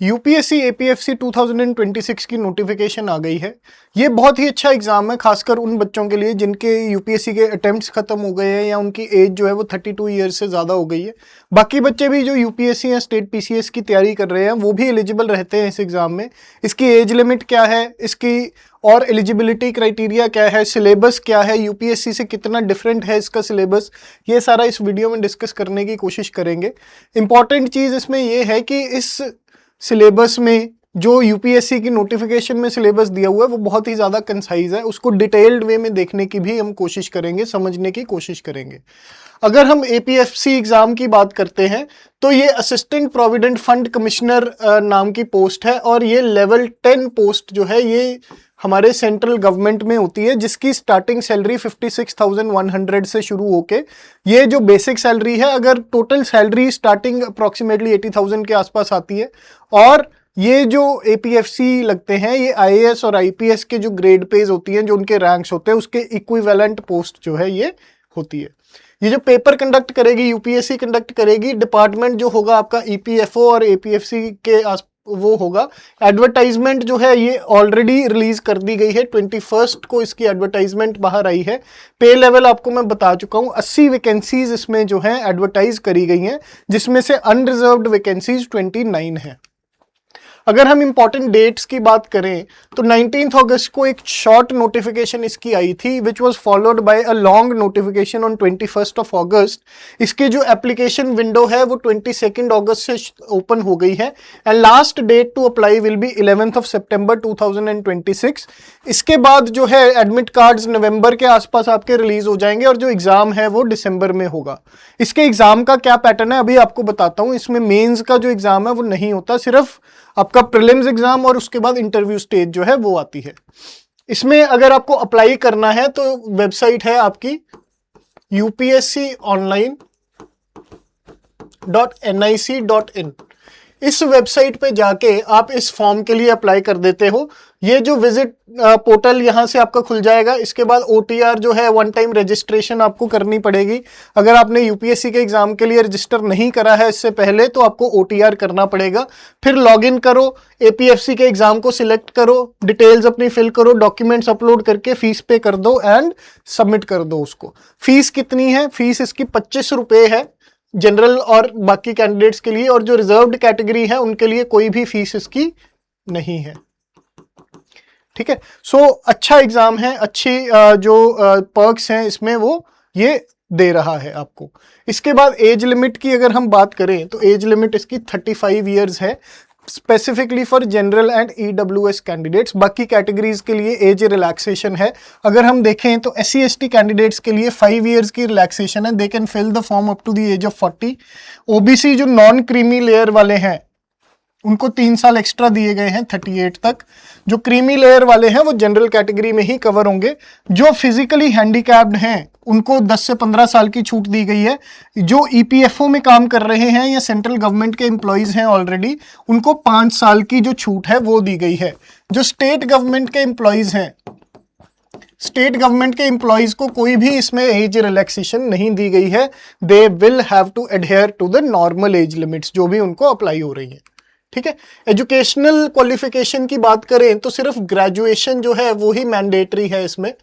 UPSC APFC 2026 की notification आ गई है। ये बहुत ही अच्छा एग्जाम है, खासकर उन बच्चों के लिए जिनके यूपीएससी के अटेम्प्ट्स खत्म हो गए हैं या उनकी एज जो है वो 32 ईयर्स से ज़्यादा हो गई है। बाकी बच्चे भी जो यूपीएससी या स्टेट पीसीएस की तैयारी कर रहे हैं वो भी एलिजिबल रहते हैं इस एग्ज़ाम में। इसकी एज लिमिट क्या है, इसकी और एलिजिबिलिटी क्राइटेरिया क्या है, सिलेबस क्या है, यूपीएससी से कितना डिफरेंट है इसका सिलेबस, ये सारा इस वीडियो में डिस्कस करने की कोशिश करेंगे। इंपॉर्टेंट चीज़ इसमें ये है कि इस सिलेबस में जो यूपीएससी की नोटिफिकेशन में सिलेबस दिया हुआ है वो बहुत ही ज़्यादा कंसाइज है। उसको डिटेल्ड वे में देखने की भी हम कोशिश करेंगे, समझने की कोशिश करेंगे। अगर हम एपीएफसी एग्ज़ाम की बात करते हैं तो ये असिस्टेंट प्रोविडेंट फंड कमिश्नर नाम की पोस्ट है और ये लेवल 10 पोस्ट जो है ये हमारे सेंट्रल गवर्नमेंट में होती है, जिसकी स्टार्टिंग सैलरी 56,100 से शुरू होके ये जो बेसिक सैलरी है, अगर टोटल सैलरी स्टार्टिंग अप्रॉक्सीमेटली 80,000 के आसपास आती है। और ये जो एपीएफसी लगते हैं ये आईएएस और आईपीएस के जो ग्रेड पेज होती हैं, जो उनके रैंक्स होते हैं, उसके इक्विवेलेंट पोस्ट जो है ये होती है। ये जो पेपर कंडक्ट करेगी यूपीएससी कंडक्ट करेगी, डिपार्टमेंट जो होगा आपका ईपीएफओ और एपीएफसी के वो होगा। एडवर्टाइजमेंट जो है ये ऑलरेडी रिलीज कर दी गई है, 21 को इसकी एडवर्टाइजमेंट बाहर आई है। पे लेवल आपको मैं बता चुका हूँ, 80 वैकेंसीज इसमें जो है एडवर्टाइज करी गई हैं, जिसमें से अनरिजर्व्ड वैकेंसीज 29 है। अगर हम इंपॉर्टेंट डेट्स की बात करें तो 19 अगस्त को एक शॉर्ट नोटिफिकेशन इसकी आई थी, which was followed by a long notification on 21 अगस्त। इसकी जो एप्लीकेशन विंडो है वो 22 अगस्त से ओपन हो गई है and last date to apply will be 11 September 2026। इसके बाद जो है एडमिट कार्ड्स नवंबर के आसपास आपके रिलीज हो जाएंगे और जो एग्जाम है वो दिसंबर में होगा। इसके एग्जाम का क्या पैटर्न है अभी आपको बताता हूं। इसमें मेंस का जो एग्जाम है वो नहीं होता, सिर्फ आपका प्रीलिम्स एग्जाम और उसके बाद इंटरव्यू स्टेज जो है वो आती है। इसमें अगर आपको अप्लाई करना है तो वेबसाइट है आपकी upsconline.nic.in। इस वेबसाइट पे जाके आप इस फॉर्म के लिए अप्लाई कर देते हो। ये जो विजिट पोर्टल यहाँ से आपका खुल जाएगा। इसके बाद ओटीआर जो है वन टाइम रजिस्ट्रेशन आपको करनी पड़ेगी। अगर आपने यूपीएससी के एग्जाम के लिए रजिस्टर नहीं करा है इससे पहले तो आपको ओटीआर करना पड़ेगा। फिर लॉगिन करो, एपीएफसी के एग्जाम को सिलेक्ट करो, डिटेल्स अपनी फिल करो, डॉक्यूमेंट्स अपलोड करके फीस पे कर दो एंड सबमिट कर दो उसको। फीस कितनी है? फीस इसकी 25 रुपये है जनरल और बाकी कैंडिडेट्स के लिए, और जो रिजर्व्ड कैटेगरी है उनके लिए कोई भी फीस इसकी नहीं है। ठीक है, सो अच्छा एग्जाम है, अच्छी जो पर्क्स हैं इसमें वो ये दे रहा है आपको। इसके बाद एज लिमिट की अगर हम बात करें तो एज लिमिट इसकी 35 ईयर्स है, specifically for general and EWS candidates. बाकी कैटेगरीज के लिए एज रिलैक्सेशन है। अगर हम देखें तो एससी एसटी कैंडिडेट्स के लिए 5 ईयर्स की रिलैक्सेशन है, they can fill the form up to the age of 40। OBC जो नॉन क्रीमी लेयर वाले हैं उनको 3 साल एक्स्ट्रा दिए गए हैं 38 तक। जो क्रीमी लेयर वाले हैं वो जनरल कैटेगरी में ही कवर होंगे। जो फिजिकली हैंडीकैप्ड हैं उनको 10 से 15 साल की छूट दी गई है। जो ईपीएफओ में काम कर रहे हैं या सेंट्रल गवर्नमेंट के एम्प्लॉयज हैं ऑलरेडी, उनको 5 साल की जो छूट है वो दी गई है। जो स्टेट गवर्नमेंट के एम्प्लॉयज हैं, स्टेट गवर्नमेंट के एम्प्लॉयज को कोई भी इसमें एज रिलैक्सेशन नहीं दी गई है। They will have to adhere to the normal age limits जो भी उनको अप्लाई हो रही है। ठीक है, एजुकेशनल क्वालिफिकेशन की बात करें तो सिर्फ ग्रेजुएशन जो है वो ही मैंडेटरी है इसमें।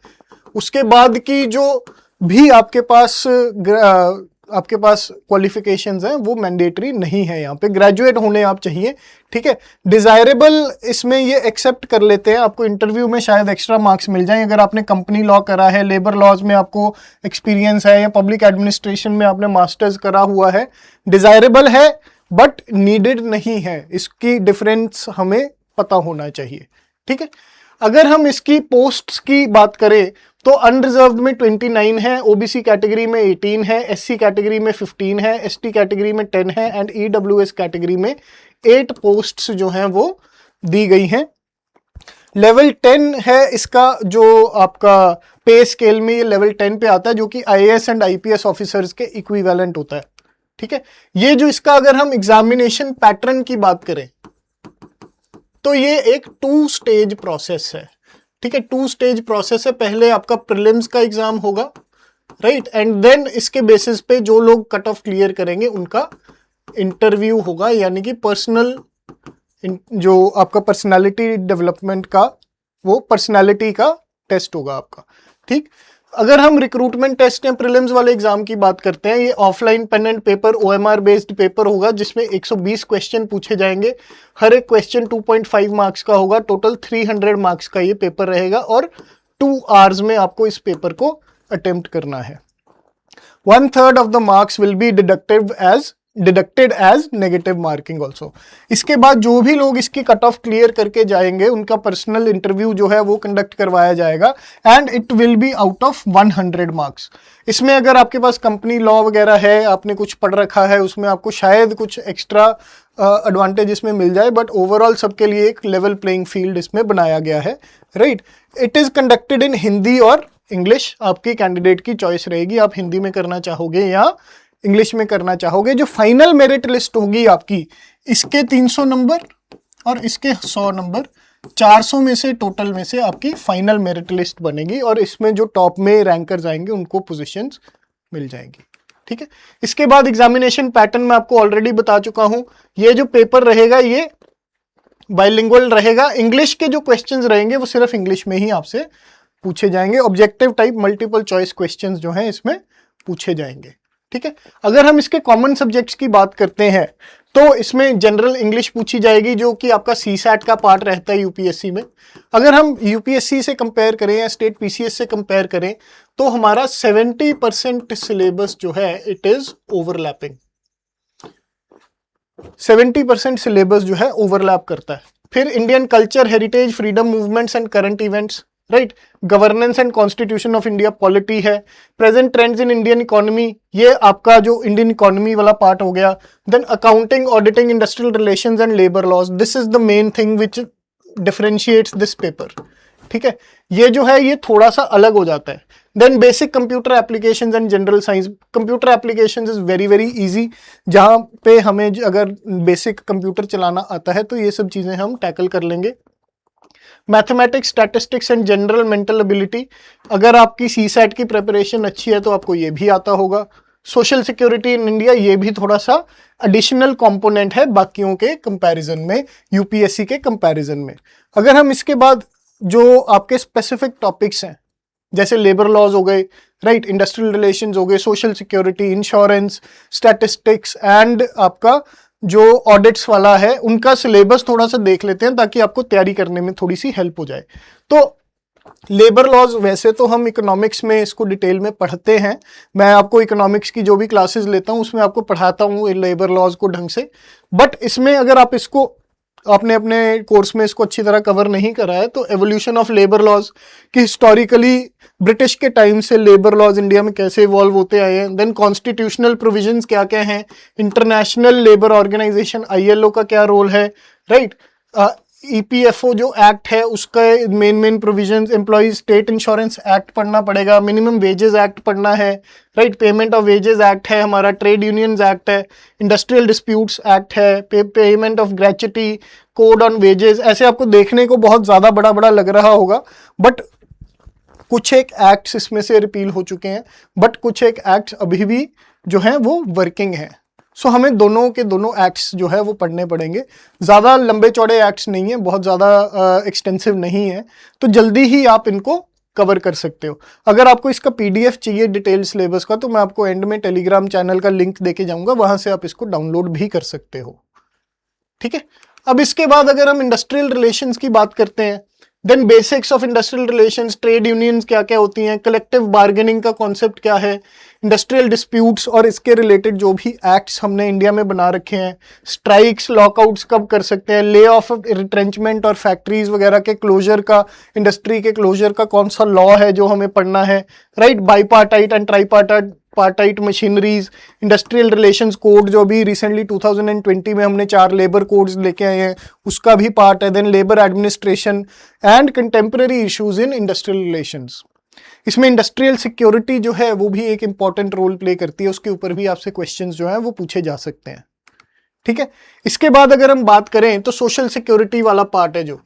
उसके बाद की जो भी आपके पास क्वालिफिकेशंस हैं वो मैंडेटरी नहीं है। यहाँ पे ग्रेजुएट होने आप चाहिए। ठीक है, डिजायरेबल इसमें ये एक्सेप्ट कर लेते हैं, आपको इंटरव्यू में शायद एक्स्ट्रा मार्क्स मिल जाएं अगर आपने कंपनी लॉ करा है, लेबर लॉज में आपको एक्सपीरियंस है या पब्लिक एडमिनिस्ट्रेशन में आपने मास्टर्स करा हुआ है। डिजायरेबल है बट नीडेड नहीं है, इसकी डिफरेंस हमें पता होना चाहिए। ठीक है, अगर हम इसकी पोस्ट्स की बात करें तो अनरिजर्व्ड में 29 है, ओबीसी कैटेगरी में 18 है, एससी कैटेगरी में 15 है, एसटी कैटेगरी में 10 है एंड ईडब्ल्यूएस कैटेगरी में 8 पोस्ट्स जो हैं वो दी गई हैं। लेवल 10 है इसका, जो आपका पे स्केल में ये लेवल 10 पे आता है, जो कि आईएएस एंड आईपीएस ऑफिसर्स के इक्विवेलेंट होता है। ठीक है, ये जो इसका अगर हम एग्जामिनेशन पैटर्न की बात करें तो ये एक 2 स्टेज प्रोसेस है। ठीक है, 2 स्टेज प्रोसेस है। पहले आपका प्रीलिम्स का एग्जाम होगा, राइट, एंड देन इसके बेसिस पे जो लोग कट ऑफ क्लियर करेंगे उनका इंटरव्यू होगा, यानी कि पर्सनल जो आपका पर्सनालिटी डेवलपमेंट का, वो पर्सनालिटी का टेस्ट होगा आपका। ठीक, अगर हम रिक्रूटमेंट टेस्ट या प्रीलिम्स वाले एग्जाम की बात करते हैं, ये offline pen and paper OMR based paper होगा जिसमें 120 क्वेश्चन पूछे जाएंगे। हर एक क्वेश्चन 2.5 मार्क्स का होगा। टोटल 300 मार्क्स का ये पेपर रहेगा और 2 आवर्स में आपको इस पेपर को अटेम्प्ट करना है। 1/3 of the marks will be deducted as negative marking also। इसके बाद जो भी लोग इसकी कट ऑफ क्लियर करके जाएंगे उनका पर्सनल इंटरव्यू जो है वो कंडक्ट करवाया जाएगा and it will be out of 100 marks. इसमें अगर आपके पास कंपनी लॉ वगैरह है, आपने कुछ पढ़ रखा है, उसमें आपको शायद कुछ एक्स्ट्रा एडवांटेज इसमें मिल जाए, बट ओवरऑल सबके लिए एक लेवल प्लेइंग फील्ड इसमें बनाया गया है। Right, it is conducted in Hindi और इंग्लिश। आपकी कैंडिडेट की चॉइस रहेगी, आप हिंदी में करना चाहोगे या इंग्लिश में करना चाहोगे। जो फाइनल मेरिट लिस्ट होगी आपकी, इसके 300 नंबर और इसके 100 नंबर, 400 में से टोटल में से आपकी फाइनल मेरिट लिस्ट बनेगी और इसमें जो टॉप में रैंकर्स आएंगे उनको पोजीशंस मिल जाएंगी। ठीक है, इसके बाद एग्जामिनेशन पैटर्न मैं आपको ऑलरेडी बता चुका हूं। ये जो पेपर रहेगा ये बाइलिंगुअल रहेगा। इंग्लिश के जो क्वेश्चंस रहेंगे वो सिर्फ इंग्लिश में ही आपसे पूछे जाएंगे। Objective type multiple choice questions जो हैं इसमें पूछे जाएंगे। ठीक है, अगर हम इसके कॉमन सब्जेक्ट्स की बात करते हैं तो इसमें जनरल इंग्लिश पूछी जाएगी जो कि आपका CSAT का पार्ट रहता है यूपीएससी में। अगर हम यूपीएससी से कंपेयर करें या स्टेट पीसीएस से कंपेयर करें तो हमारा 70% सिलेबस जो है इट इज ओवरलैपिंग। 70% सिलेबस जो है ओवरलैप करता है। फिर Indian culture, heritage, freedom movements and current events, right, governance and constitution of India, polity है, present trends in Indian economy, ये आपका जो इंडियन इकोनॉमी वाला पार्ट हो गया। Then accounting, auditing, industrial relations and labour laws, this is the main thing which differentiates this paper. ठीक है, ये जो है ये थोड़ा सा अलग हो जाता है। Then basic computer applications and general science. Computer applications is very very easy, जहां पे हमें अगर बेसिक कंप्यूटर चलाना आता है तो ये सब चीजें हम टैकल कर लेंगे। Mathematics, statistics and general mental ability, अगर आपकी CSAT की प्रिपरेशन अच्छी है तो आपको ये भी आता होगा। सोशल सिक्योरिटी इन इंडिया, ये भी थोड़ा सा एडिशनल कंपोनेंट है बाकियों के कंपैरिजन में, यूपीएससी के कंपैरिजन में। अगर हम इसके बाद जो आपके स्पेसिफिक टॉपिक्स हैं जैसे लेबर लॉज हो गए, राइट, इंडस्ट्रियल रिलेशंस हो गए, social security, insurance, statistics and आपका जो ऑडिट्स वाला है, उनका सिलेबस थोड़ा सा देख लेते हैं ताकि आपको तैयारी करने में थोड़ी सी हेल्प हो जाए। तो लेबर लॉज वैसे तो हम इकोनॉमिक्स में इसको डिटेल में पढ़ते हैं, मैं आपको इकोनॉमिक्स की जो भी क्लासेस लेता हूं उसमें आपको पढ़ाता हूं लेबर लॉज को ढंग से। बट इसमें अगर आप इसको आपने अपने कोर्स में इसको अच्छी तरह कवर नहीं करा है तो एवोल्यूशन ऑफ लेबर लॉज कि हिस्टोरिकली ब्रिटिश के टाइम से लेबर लॉज इंडिया में कैसे इवॉल्व होते आए हैं। देन कॉन्स्टिट्यूशनल प्रोविजंस क्या क्या हैं, इंटरनेशनल लेबर ऑर्गेनाइजेशन ILO का क्या रोल है, राइट, EPFO जो एक्ट है उसका main provisions, employees state insurance act पढ़ना पड़ेगा, मिनिमम वेजेस एक्ट पढ़ना है, right, payment of wages act है हमारा, ट्रेड यूनियंस एक्ट है, इंडस्ट्रियल डिस्प्यूट्स एक्ट है, payment of gratuity, code on wages. ऐसे आपको देखने को बहुत ज़्यादा बड़ा बड़ा लग रहा होगा, बट कुछ एक एक्ट्स इसमें से रिपील हो चुके हैं, बट कुछ एक एक्ट्स अभी भी जो हैं वो वर्किंग है। सो हमें दोनों के दोनों एक्ट्स जो है वो पढ़ने पड़ेंगे। ज़्यादा लंबे चौड़े एक्ट्स नहीं है, बहुत ज़्यादा एक्सटेंसिव नहीं है, तो जल्दी ही आप इनको कवर कर सकते हो। अगर आपको इसका PDF चाहिए डिटेल सिलेबस का तो मैं आपको एंड में टेलीग्राम चैनल का लिंक देके जाऊंगा, वहां से आप इसको डाउनलोड भी कर सकते हो। ठीक है, अब इसके बाद अगर हम इंडस्ट्रियल रिलेशंस की बात करते हैं, then basics of industrial relations, trade unions क्या क्या होती हैं, कलेक्टिव बार्गेनिंग का कॉन्सेप्ट क्या है, इंडस्ट्रियल डिस्प्यूट्स और इसके रिलेटेड जो भी एक्ट्स हमने इंडिया में बना रखे हैं, स्ट्राइक्स लॉकआउट्स कब कर सकते हैं, ले ऑफ, रिट्रेंचमेंट और फैक्ट्रीज वगैरह के क्लोजर का, इंडस्ट्री के क्लोजर का कौन सा लॉ है जो हमें पढ़ना है, right, bipartite and tripartite machineries, industrial relations code जो भी रिसेंटली 2020 में हमने 4 लेबर कोड्स लेके आए हैं उसका भी पार्ट है। Then labour administration and contemporary issues in industrial relations. इसमें इंडस्ट्रियल सिक्योरिटी जो है वो भी एक इंपॉर्टेंट रोल प्ले करती है, उसके ऊपर भी आपसे क्वेश्चंस जो है वो पूछे जा सकते हैं। ठीक है, इसके बाद अगर हम बात करें तो सोशल सिक्योरिटी वाला पार्ट है। जो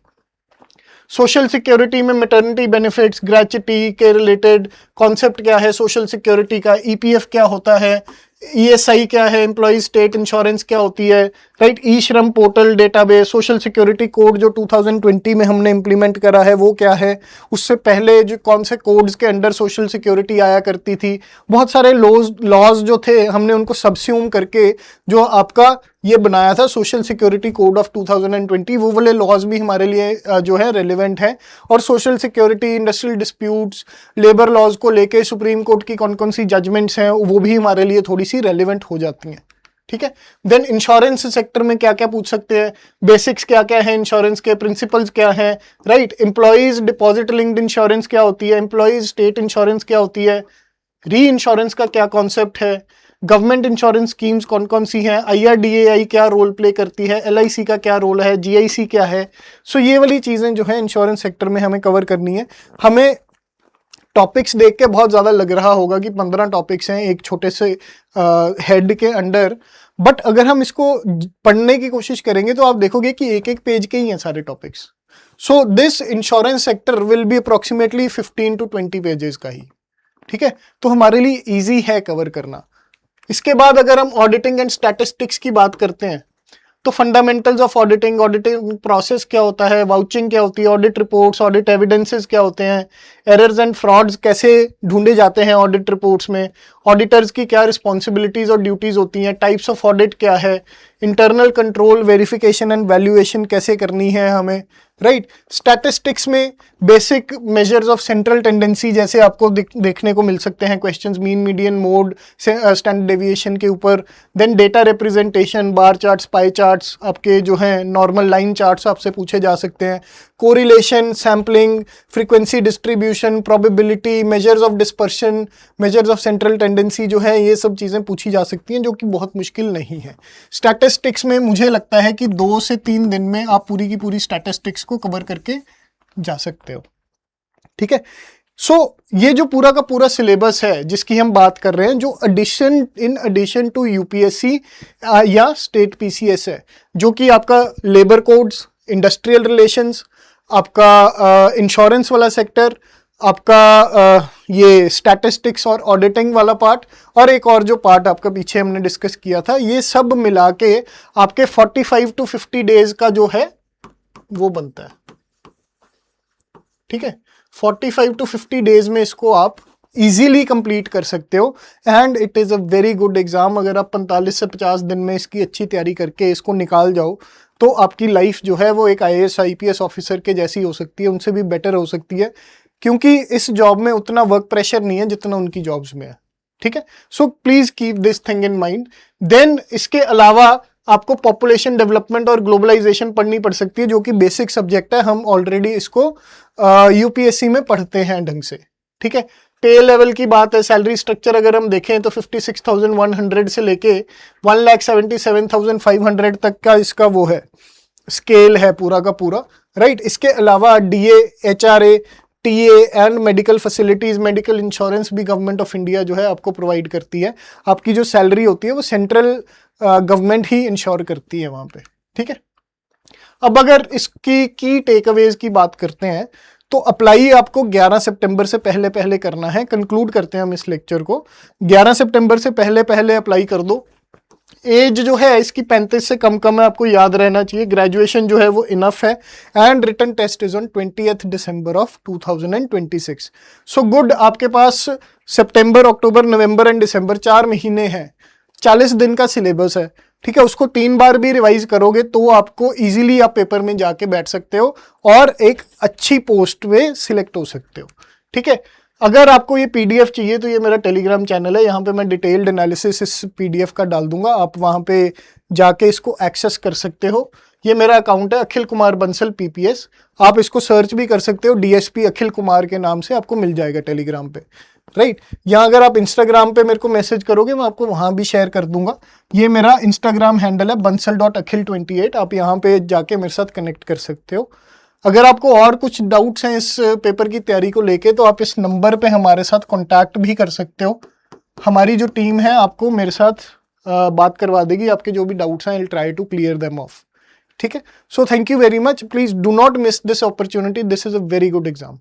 सोशल सिक्योरिटी में मैटरनिटी बेनिफिट्स, ग्रेच्युटी के रिलेटेड कॉन्सेप्ट क्या है सोशल सिक्योरिटी का, EPF क्या होता है, ESI क्या है, एम्प्लॉय स्टेट इंश्योरेंस क्या होती है, राइट, ई श्रम portal database, social security code जो 2020 में हमने इम्प्लीमेंट करा है वो क्या है, उससे पहले जो कौन से कोड्स के अंडर सोशल सिक्योरिटी आया करती थी, बहुत सारे लॉज जो थे हमने उनको सबस्यूम करके जो आपका ये बनाया था सोशल सिक्योरिटी कोड ऑफ 2020, वो वाले लॉज भी हमारे लिए जो है रेलिवेंट है। और social security, industrial disputes, labour laws को लेके सुप्रीम कोर्ट की कौन कौन सी जजमेंट्स हैं वो भी हमारे लिए थोड़ी सी रेलिवेंट हो जाती हैं, ठीक है। देन इंश्योरेंस सेक्टर में क्या क्या पूछ सकते हैं, बेसिक्स क्या क्या है इंश्योरेंस के, प्रिंसिपल्स क्या है, right, employees deposit linked insurance क्या होती है, एम्प्लॉयज स्टेट इंश्योरेंस क्या होती है, री इंश्योरेंस का क्या कॉन्सेप्ट है, गवर्नमेंट इंश्योरेंस स्कीम्स कौन कौन सी हैं, IRDAI क्या रोल प्ले करती है, LIC का क्या रोल है, GIC क्या है। सो ये वाली चीज़ें जो है इंश्योरेंस सेक्टर में हमें कवर करनी है। हमें टॉपिक्स देख के बहुत ज़्यादा लग रहा होगा कि 15 टॉपिक्स हैं एक छोटे से हेड के अंडर, बट अगर हम इसको पढ़ने की कोशिश करेंगे तो आप देखोगे कि एक एक पेज के ही हैं सारे topics. So this insurance sector will be approximately 15 to 20 pages का ही, ठीक है। तो हमारे लिए ईजी है कवर करना। इसके बाद अगर हम ऑडिटिंग एंड स्टैटिस्टिक्स की बात करते हैं तो fundamentals of auditing, auditing process क्या होता है, वाउचिंग क्या होती है, ऑडिट रिपोर्ट्स, ऑडिट एविडेंसेस क्या होते हैं, एरर्स एंड फ्रॉड्स कैसे ढूंढे जाते हैं ऑडिट रिपोर्ट्स में, ऑडिटर्स की क्या रिस्पॉन्सिबिलिटीज और ड्यूटीज होती हैं, टाइप्स ऑफ ऑडिट क्या है, internal control, verification and valuation कैसे करनी है हमें, राइट। स्टैटिस्टिक्स में basic measures of central tendency जैसे आपको देखने को मिल सकते हैं questions, mean, median, mode, standard deviation के ऊपर। देन डेटा रिप्रेजेंटेशन, बार चार्ट्स, पाई चार्ट्स, आपके जो हैं नॉर्मल लाइन चार्ट्स आपसे पूछे जा सकते हैं, correlation, sampling, frequency distribution, probability, measures of dispersion, measures of central tendency जो है ये सब चीज़ें पूछी जा सकती हैं जो कि बहुत मुश्किल नहीं है। स्टैटिस्टिक्स में मुझे लगता है कि 2 से 3 दिन में आप पूरी की पूरी स्टैटिस्टिक्स को कवर करके जा सकते हो, ठीक है। सो ये जो पूरा का पूरा सिलेबस है जिसकी हम बात कर रहे हैं, जो इन एडिशन टू UPSC या स्टेट PCS है, जो कि आपका लेबर कोड्स, इंडस्ट्रियल रिलेशंस, आपका इंश्योरेंस वाला सेक्टर, आपका ये स्टैटिस्टिक्स और ऑडिटिंग वाला पार्ट, और एक और जो पार्ट आपका पीछे हमने डिस्कस किया था, ये सब मिला के आपके 45 to 50 डेज का जो है वो बनता है, ठीक है। 45 to 50 डेज में इसको आप इजीली कंप्लीट कर सकते हो and it is a very good exam. अगर आप 45 से 50 दिन में इसकी अच्छी तैयारी करके इसको निकाल जाओ तो आपकी लाइफ जो है वो एक IAS IPS ऑफिसर के जैसी हो सकती है, उनसे भी बेटर हो सकती है, क्योंकि इस जॉब में उतना वर्क प्रेशर नहीं है जितना उनकी जॉब्स में है, ठीक है। So please keep this thing in mind. Then इसके अलावा आपको पॉपुलेशन डेवलपमेंट और ग्लोबलाइजेशन पढ़नी पड़ सकती है, जो कि बेसिक सब्जेक्ट है, हम ऑलरेडी इसको UPSC में पढ़ते हैं ढंग से, ठीक है। पे लेवल की बात है, सैलरी स्ट्रक्चर अगर हम देखें तो 56,100 से लेके 1,77,500 तक का इसका वो है, स्केल है पूरा का पूरा, राइट। इसके अलावा DA, HRA, TA and medical facilities, medical insurance भी गवर्नमेंट ऑफ इंडिया जो है आपको प्रोवाइड करती है। आपकी जो सैलरी होती है वो सेंट्रल गवर्नमेंट ही इंश्योर करती है वहाँ पे, ठीक है। अब अगर इसकी की टेक अवेज की बात करते हैं तो अप्लाई आपको 11 सितंबर से पहले पहले करना है। कंक्लूड करते हैं हम इस लेक्चर को, 11 सितंबर से पहले पहले अप्लाई कर दो। एज जो है इसकी 35 से कम कम है, आपको याद रहना चाहिए। ग्रेजुएशन जो है वो इनफ है and written test is on 20th December of 2026। So good, आपके पास सितंबर, अक्टूबर, नवंबर एंड दिसंबर 4 महीने हैं, 40 दिन का सिलेबस है, ठीक है। उसको 3 बार भी रिवाइज करोगे तो आपको इजीली आप पेपर में जाके बैठ सकते हो और एक अच्छी पोस्ट में सिलेक्ट हो सकते हो, ठीक है। अगर आपको ये PDF चाहिए तो ये मेरा टेलीग्राम चैनल है, यहाँ पे मैं डिटेल्ड एनालिसिस इस PDF का डाल दूंगा, आप वहाँ पे जाके इसको एक्सेस कर सकते हो। ये मेरा अकाउंट है अखिल कुमार बंसल PPS, आप इसको सर्च भी कर सकते हो, DSP अखिल कुमार के नाम से आपको मिल जाएगा टेलीग्राम पे, राइट। या अगर आप इंस्टाग्राम पे मेरे को मैसेज करोगे मैं आपको वहाँ भी शेयर कर दूंगा। ये मेरा इंस्टाग्राम हैंडल है bansal.akhil28, आप यहाँ पे जाके मेरे साथ कनेक्ट कर सकते हो। अगर आपको और कुछ डाउट्स हैं इस पेपर की तैयारी को लेके तो आप इस नंबर पे हमारे साथ कांटेक्ट भी कर सकते हो। हमारी जो टीम है आपको मेरे साथ बात करवा देगी, आपके जो भी डाउट्स हैं I will try to clear them off, ठीक है। So thank you very much, please do not miss this opportunity, this is a very good exam.